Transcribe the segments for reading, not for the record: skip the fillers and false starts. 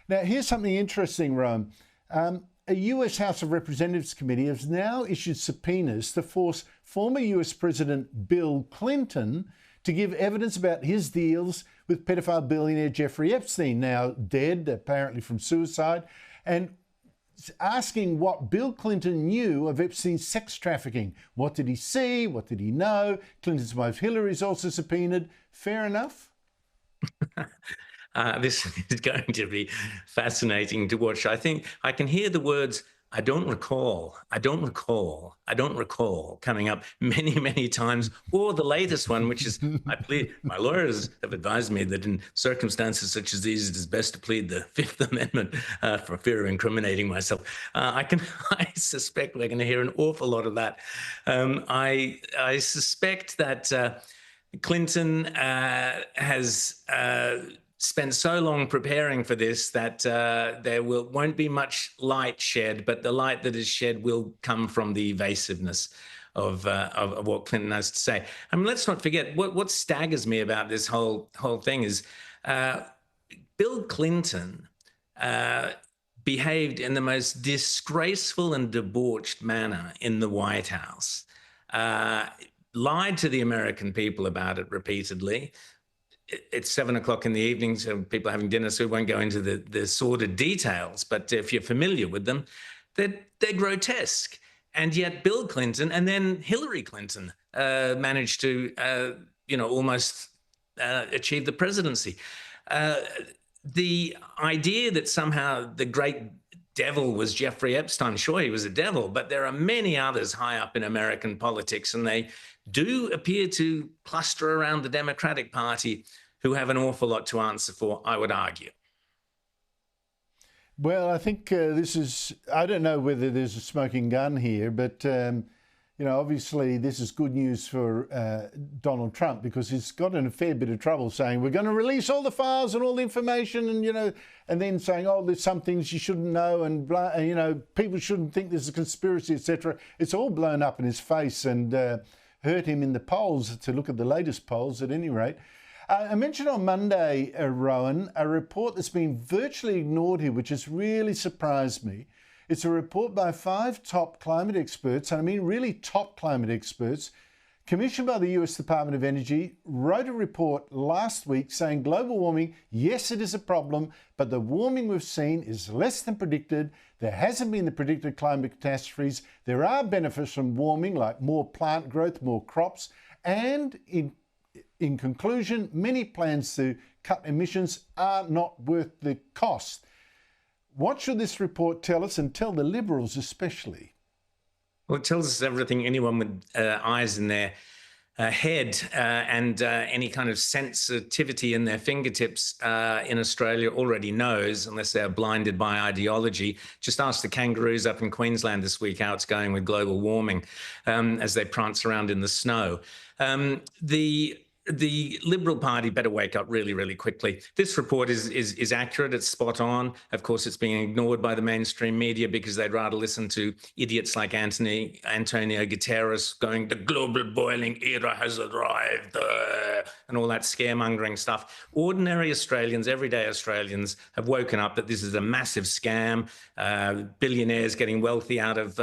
Now, here's something interesting, Rome. A US House of Representatives committee has now issued subpoenas to force former US President Bill Clinton to give evidence about his deals with pedophile billionaire Jeffrey Epstein, now dead, apparently from suicide, and asking what Bill Clinton knew of Epstein's sex trafficking. What did he see? What did he know? Clinton's wife Hillary is also subpoenaed. Fair enough? This is going to be fascinating to watch. I think I can hear the words, I don't recall coming up many, many times, or the latest one, which is, my lawyers have advised me that in circumstances such as these, it is best to plead the Fifth Amendment for fear of incriminating myself. I suspect we're going to hear an awful lot of that. I suspect that Clinton has spent so long preparing for this that there won't be much light shed, but the light that is shed will come from the evasiveness of what Clinton has to say. I mean, let's not forget what staggers me about this whole thing is Bill Clinton behaved in the most disgraceful and debauched manner in the White House, lied to the American people about it repeatedly. It's 7 o'clock in the evening, so people are having dinner, so we won't go into the sordid details. But if you're familiar with them, they're grotesque. And yet Bill Clinton and then Hillary Clinton managed to, almost achieve the presidency. The idea that somehow the great devil was Jeffrey Epstein, sure, he was a devil, but there are many others high up in American politics, and they do appear to cluster around the Democratic Party who have an awful lot to answer for, I would argue. Well, I think I don't know whether there's a smoking gun here, but, obviously this is good news for Donald Trump, because he's got in a fair bit of trouble saying we're going to release all the files and all the information and then saying, oh, there's some things you shouldn't know and, blah, people shouldn't think there's a conspiracy, etc. It's all blown up in his face and hurt him in the polls, to look at the latest polls at any rate. I mentioned on Monday, Rowan, a report that's been virtually ignored here, which has really surprised me. It's a report by 5 top climate experts, and I mean really top climate experts, commissioned by the US Department of Energy, wrote a report last week saying global warming, yes, it is a problem, but the warming we've seen is less than predicted. There hasn't been the predicted climate catastrophes. There are benefits from warming, like more plant growth, more crops, and in conclusion, many plans to cut emissions are not worth the cost. What should this report tell us, and tell the Liberals especially? Well, it tells us everything anyone with eyes in their head and any kind of sensitivity in their fingertips in Australia already knows, unless they're blinded by ideology. Just ask the kangaroos up in Queensland this week how it's going with global warming as they prance around in the snow. The Liberal Party better wake up really, really quickly. This report is accurate. It's spot on. Of course, it's being ignored by the mainstream media because they'd rather listen to idiots like Antonio Guterres going, the global boiling era has arrived, and all that scaremongering stuff. Ordinary Australians, everyday Australians, have woken up that this is a massive scam. Billionaires getting wealthy out of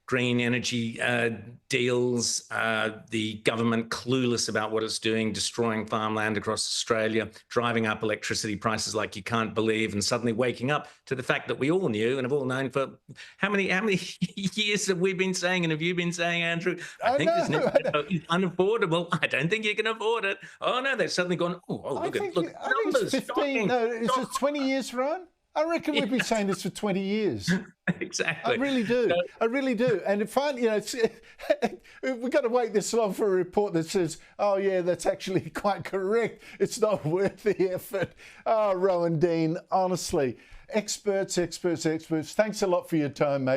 green energy deals, the government clueless about what it's doing, destroying farmland across Australia, driving up electricity prices like you can't believe, and suddenly waking up to the fact that we all knew and have all known for how many years have we been saying, and have you been saying, Andrew? I think this is unaffordable. I don't think you can afford it. Oh no, they've suddenly gone, look I think it's 15, shocking. No, is it 20 years, Ron? I reckon we've been saying this for 20 years. Exactly. I really do. I really do. And finally, we've got to wait this long for a report that says, oh, yeah, that's actually quite correct. It's not worth the effort. Oh, Rowan Dean, honestly, experts. Thanks a lot for your time, mate.